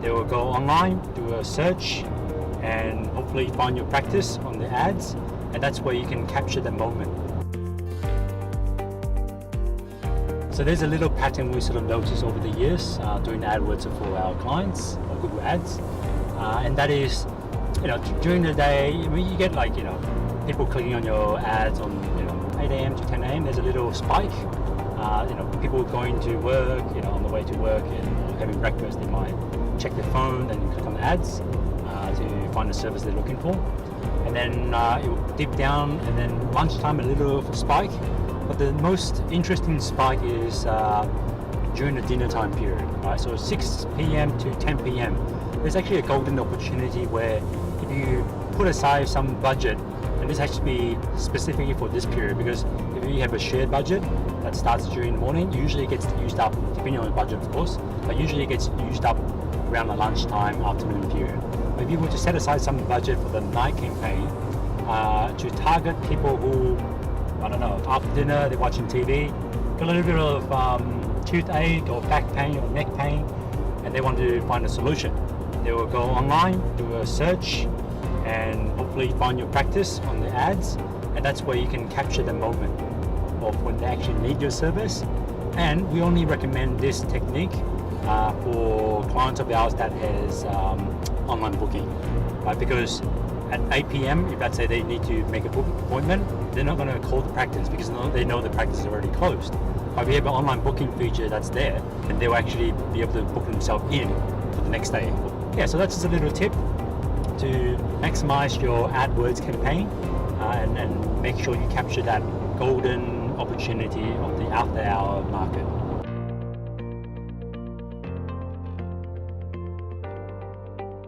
They will go online, do a search, and hopefully find your practice on the ads, and that's where you can capture the moment. So there's a little pattern we sort of noticed over the years doing AdWords for our clients or Google Ads, and that is, during the day, you get people clicking on your ads on 8 a.m. to 10 a.m. There's a little spike. People going to work, on the way to work and having breakfast, they might check their phone and click on the ads to find the service they're looking for, and then it will dip down, and then lunchtime a little of a spike. But the most interesting spike is during the dinner time period, right? So 6 p.m. to 10 p.m. There's actually a golden opportunity where if you put aside some budget, and this has to be specifically for this period, because if you have a shared budget that starts during the morning, usually it gets used up, depending on the budget of course, but usually it gets used up around the lunchtime, afternoon period. But if you were to set aside some budget for the night campaign to target people who, after dinner they're watching TV, got a little bit of toothache or back pain or neck pain, and they want to find a solution. They will go online, do a search, and hopefully find your practice on the ads, and that's where you can capture the moment of when they actually need your service. And we only recommend this technique for clients of ours that has online booking, right? Because at 8 p.m, if let's say they need to make a booking appointment, they're not going to call the practice because they know the practice is already closed. But if we have an online booking feature that's there, then they'll actually be able to book themselves in for the next day. Yeah, so that's just a little tip to maximize your AdWords campaign and make sure you capture that golden opportunity of the after-hour market.